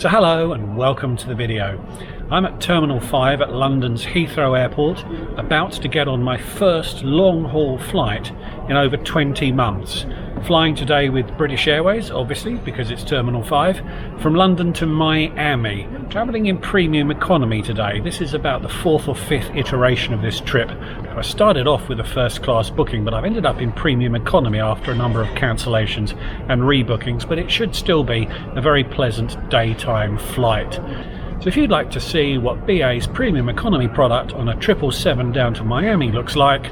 So hello and welcome to the video. I'm at Terminal 5 at London's Heathrow Airport, about to get on my first long-haul flight in over 20 months. Flying today with British Airways, obviously, because it's Terminal 5, from London to Miami. Travelling in premium economy today. This is about the 4th or 5th iteration of this trip. I started off with a first class booking, but I've ended up in premium economy after a number of cancellations and rebookings, but it should still be a very pleasant daytime flight. So if you'd like to see what BA's premium economy product on a 777 down to Miami looks like,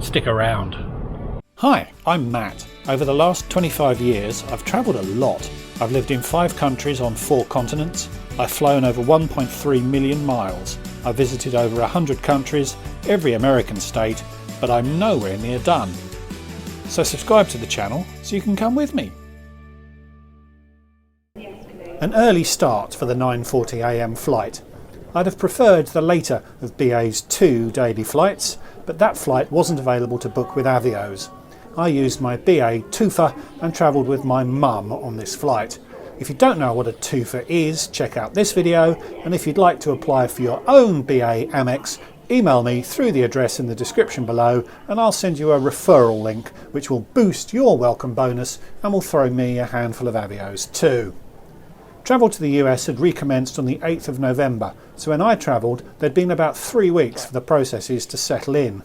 stick around. Hi, I'm Matt. Over the last 25 years, I've travelled a lot. I've lived in 5 countries on 4 continents. I've flown over 1.3 million miles. I've visited over 100 countries, every American state, but I'm nowhere near done. So subscribe to the channel so you can come with me. An early start for the 9:40 AM flight. I'd have preferred the later of BA's 2 daily flights, but that flight wasn't available to book with avios. I used my BA twofer and travelled with my mum on this flight. If you don't know what a twofer is, check out this video, and if you'd like to apply for your own BA Amex, email me through the address in the description below and I'll send you a referral link which will boost your welcome bonus and will throw me a handful of avios too. Travel to the US had recommenced on the 8th of November, so when I travelled there'd been about 3 weeks for the processes to settle in.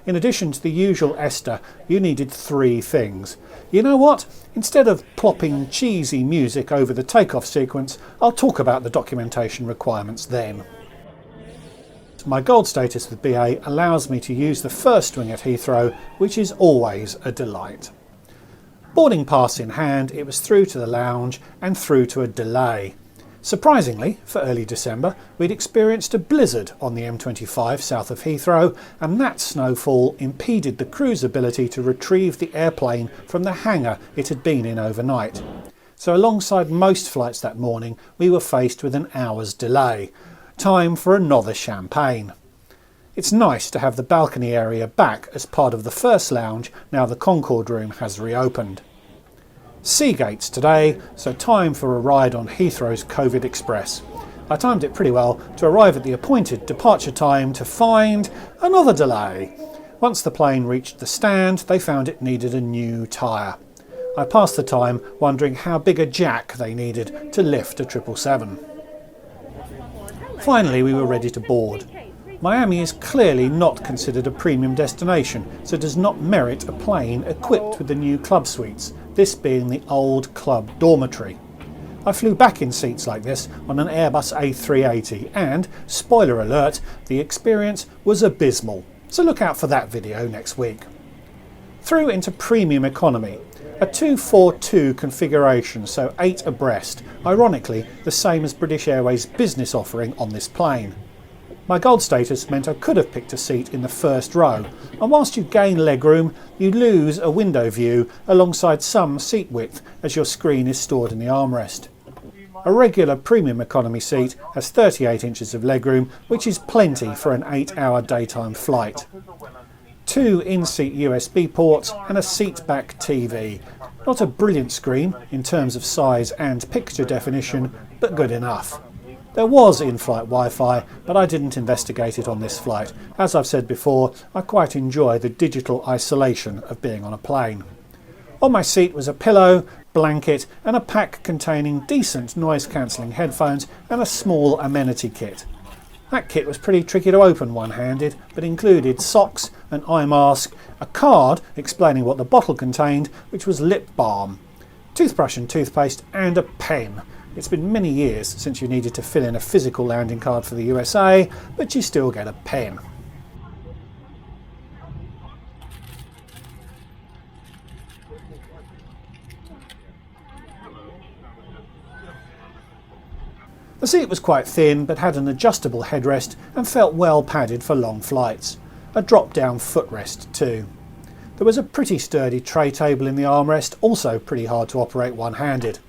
In addition to the usual ESTA, you needed 3 things. You know what? Instead of plopping cheesy music over the takeoff sequence, I'll talk about the documentation requirements then. My gold status with BA allows me to use the first wing at Heathrow, which is always a delight. Boarding pass in hand, it was through to the lounge and through to a delay. Surprisingly, for early December, we'd experienced a blizzard on the M25 south of Heathrow, and that snowfall impeded the crew's ability to retrieve the airplane from the hangar it had been in overnight. So alongside most flights that morning, we were faced with an hour's delay. Time for another champagne. It's nice to have the balcony area back as part of the first lounge now the Concorde room has reopened. Seagates today, so time for a ride on Heathrow's Covid Express. I timed it pretty well to arrive at the appointed departure time to find another delay. Once the plane reached the stand, they found it needed a new tyre. I passed the time wondering how big a jack they needed to lift a 777. Finally, we were ready to board. Miami is clearly not considered a premium destination, so does not merit a plane equipped with the new club suites, this being the old club dormitory. I flew back in seats like this on an Airbus A380 and, spoiler alert, the experience was abysmal, so look out for that video next week. Through into premium economy, a 242 configuration, so 8 abreast, ironically the same as British Airways' business offering on this plane. My gold status meant I could have picked a seat in the first row, and whilst you gain legroom, you lose a window view alongside some seat width as your screen is stored in the armrest. A regular premium economy seat has 38 inches of legroom, which is plenty for an 8-hour daytime flight. 2 in-seat USB ports and a seat-back TV. Not a brilliant screen in terms of size and picture definition, but good enough. There was in-flight Wi-Fi, but I didn't investigate it on this flight. As I've said before, I quite enjoy the digital isolation of being on a plane. On my seat was a pillow, blanket and a pack containing decent noise-cancelling headphones and a small amenity kit. That kit was pretty tricky to open one-handed, but included socks, an eye mask, a card explaining what the bottle contained, which was lip balm, toothbrush and toothpaste and a pen. It's been many years since you needed to fill in a physical landing card for the USA, but you still get a pen. The seat was quite thin but had an adjustable headrest and felt well padded for long flights. A drop-down footrest too. There was a pretty sturdy tray table in the armrest, also pretty hard to operate one-handed.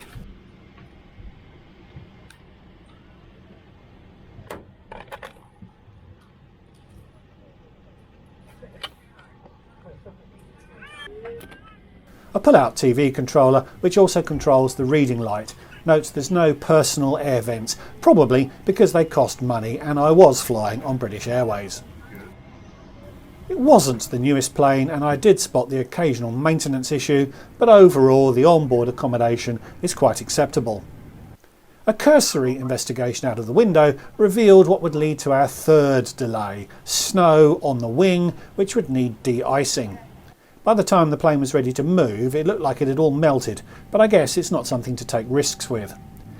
A pull-out TV controller which also controls the reading light, Note there's no personal air vents, probably because they cost money and I was flying on British Airways. It wasn't the newest plane and I did spot the occasional maintenance issue, but overall the onboard accommodation is quite acceptable. A cursory investigation out of the window revealed what would lead to our third delay: snow on the wing, which would need de-icing. By the time the plane was ready to move, it looked like it had all melted, but I guess it's not something to take risks with.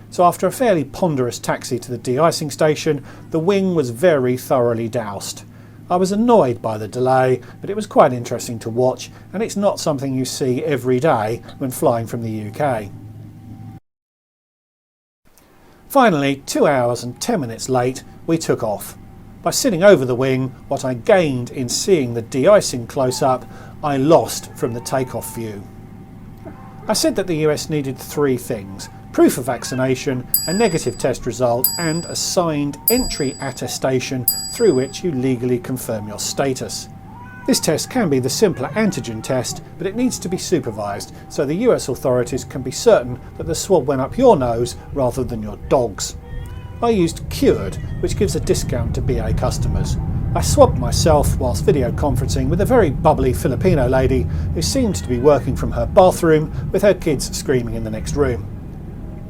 So after a fairly ponderous taxi to the de-icing station, the wing was very thoroughly doused. I was annoyed by the delay, but it was quite interesting to watch, and it's not something you see every day when flying from the UK. Finally, 2 hours and 10 minutes late, we took off. By sitting over the wing, what I gained in seeing the de-icing close up, I lost from the takeoff view. I said that the US needed 3 things: proof of vaccination, a negative test result, and a signed entry attestation through which you legally confirm your status. This test can be the simpler antigen test, but it needs to be supervised so the US authorities can be certain that the swab went up your nose rather than your dog's. I used Cured, which gives a discount to BA customers. I swabbed myself whilst video conferencing with a very bubbly Filipino lady who seemed to be working from her bathroom with her kids screaming in the next room.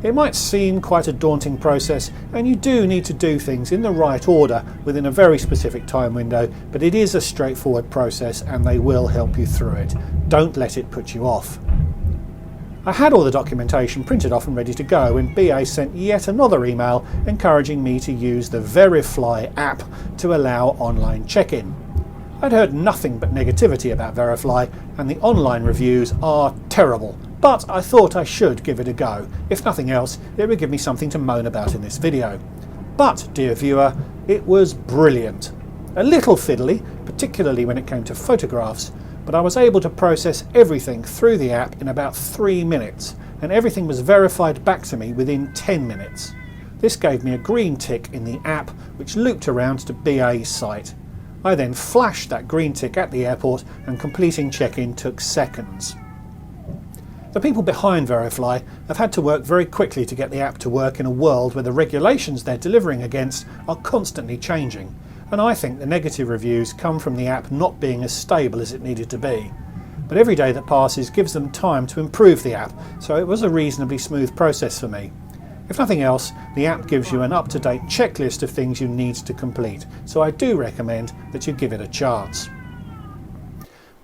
It might seem quite a daunting process, and you do need to do things in the right order within a very specific time window, but it is a straightforward process and they will help you through it. Don't let it put you off. I had all the documentation printed off and ready to go when BA sent yet another email encouraging me to use the Verifly app to allow online check-in. I'd heard nothing but negativity about Verifly and the online reviews are terrible, but I thought I should give it a go. If nothing else, it would give me something to moan about in this video. But, dear viewer, it was brilliant. A little fiddly, particularly when it came to photographs, but I was able to process everything through the app in about 3 minutes, and everything was verified back to me within 10 minutes. This gave me a green tick in the app, which looped around to BA's site. I then flashed that green tick at the airport, and completing check-in took seconds. The people behind Verifly have had to work very quickly to get the app to work in a world where the regulations they're delivering against are constantly changing, and I think the negative reviews come from the app not being as stable as it needed to be. But every day that passes gives them time to improve the app, so it was a reasonably smooth process for me. If nothing else, the app gives you an up-to-date checklist of things you need to complete, so I do recommend that you give it a chance.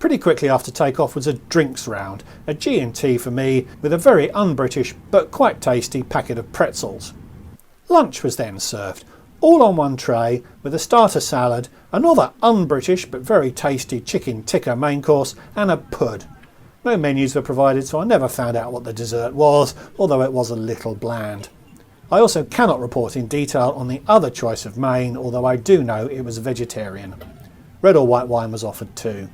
Pretty quickly after takeoff was a drinks round, a G&T for me, with a very un-British but quite tasty packet of pretzels. Lunch was then served, all on one tray, with a starter salad, another un-British but very tasty chicken tikka main course, and a pud. No menus were provided, so I never found out what the dessert was, although it was a little bland. I also cannot report in detail on the other choice of main, although I do know it was vegetarian. Red or white wine was offered too.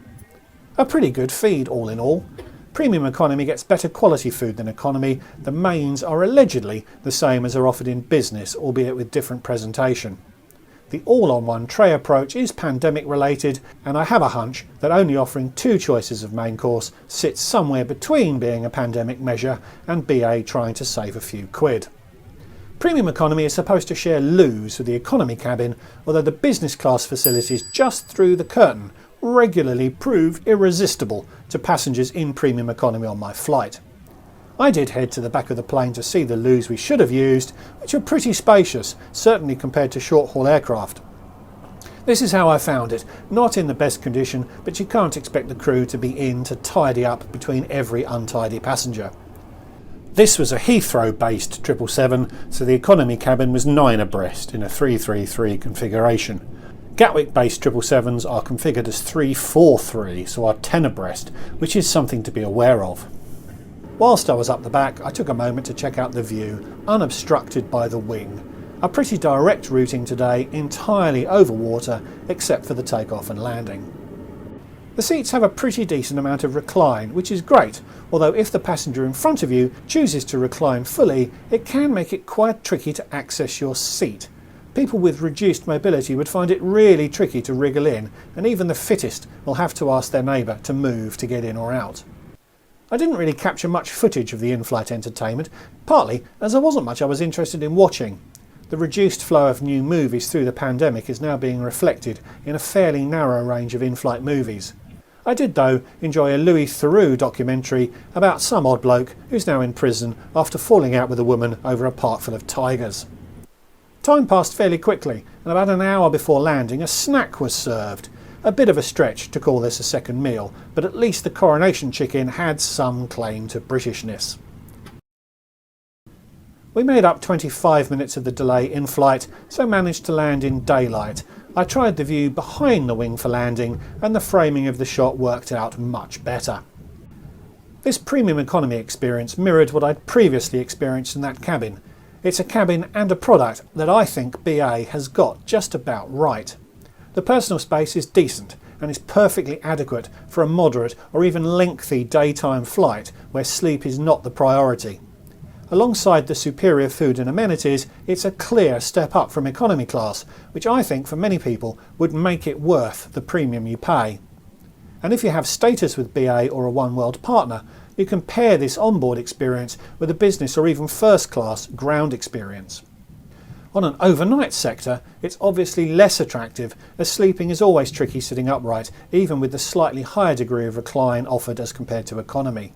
A pretty good feed all in all. Premium economy gets better quality food than economy. The mains are allegedly the same as are offered in business, albeit with different presentation. The all-on-one tray approach is pandemic related, and I have a hunch that only offering 2 choices of main course sits somewhere between being a pandemic measure and BA trying to save a few quid. Premium economy is supposed to share loos with the economy cabin, although the business class facilities just through the curtain regularly proved irresistible to passengers in premium economy on my flight. I did head to the back of the plane to see the loos we should have used, which are pretty spacious, certainly compared to short-haul aircraft. This is how I found it, not in the best condition, but you can't expect the crew to be in to tidy up between every untidy passenger. This was a Heathrow-based 777, so the economy cabin was 9 abreast in a 333 configuration. Gatwick-based 777s are configured as 343, so are 10 abreast, which is something to be aware of. Whilst I was up the back, I took a moment to check out the view, unobstructed by the wing. A pretty direct routing today, entirely over water, except for the takeoff and landing. The seats have a pretty decent amount of recline, which is great, although if the passenger in front of you chooses to recline fully, it can make it quite tricky to access your seat. People with reduced mobility would find it really tricky to wriggle in, and even the fittest will have to ask their neighbour to move to get in or out. I didn't really capture much footage of the in-flight entertainment, partly as there wasn't much I was interested in watching. The reduced flow of new movies through the pandemic is now being reflected in a fairly narrow range of in-flight movies. I did, though, enjoy a Louis Theroux documentary about some odd bloke who's now in prison after falling out with a woman over a park full of tigers. Time passed fairly quickly, and about an hour before landing a snack was served. A bit of a stretch to call this a second meal, but at least the coronation chicken had some claim to Britishness. We made up 25 minutes of the delay in flight, so managed to land in daylight. I tried the view behind the wing for landing, and the framing of the shot worked out much better. This premium economy experience mirrored what I'd previously experienced in that cabin. It's a cabin and a product that I think BA has got just about right. The personal space is decent and is perfectly adequate for a moderate or even lengthy daytime flight where sleep is not the priority. Alongside the superior food and amenities, it's a clear step up from economy class, which I think for many people would make it worth the premium you pay. And if you have status with BA or a One World partner, you can pair this onboard experience with a business or even first class ground experience. On an overnight sector, it's obviously less attractive, as sleeping is always tricky sitting upright, even with the slightly higher degree of recline offered as compared to economy.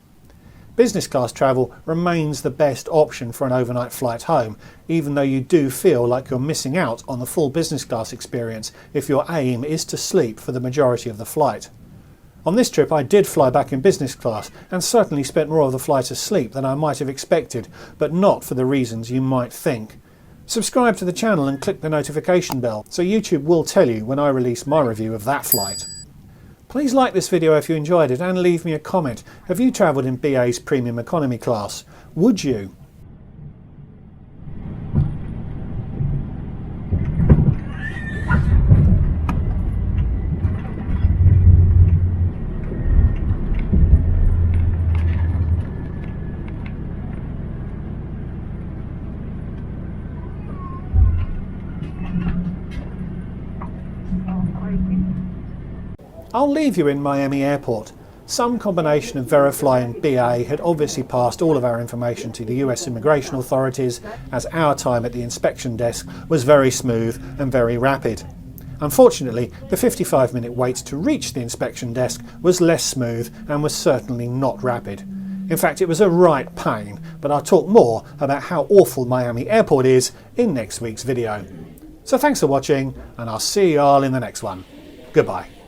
Business class travel remains the best option for an overnight flight home, even though you do feel like you're missing out on the full business class experience if your aim is to sleep for the majority of the flight. On this trip I did fly back in business class and certainly spent more of the flight asleep than I might have expected, but not for the reasons you might think. Subscribe to the channel and click the notification bell so YouTube will tell you when I release my review of that flight. Please like this video if you enjoyed it and leave me a comment. Have you travelled in BA's premium economy class? Would you? I'll leave you in Miami Airport. Some combination of Verifly and BA had obviously passed all of our information to the US immigration authorities, as our time at the inspection desk was very smooth and very rapid. Unfortunately, the 55-minute wait to reach the inspection desk was less smooth and was certainly not rapid. In fact, it was a right pain, but I'll talk more about how awful Miami Airport is in next week's video. So thanks for watching, and I'll see you all in the next one. Goodbye.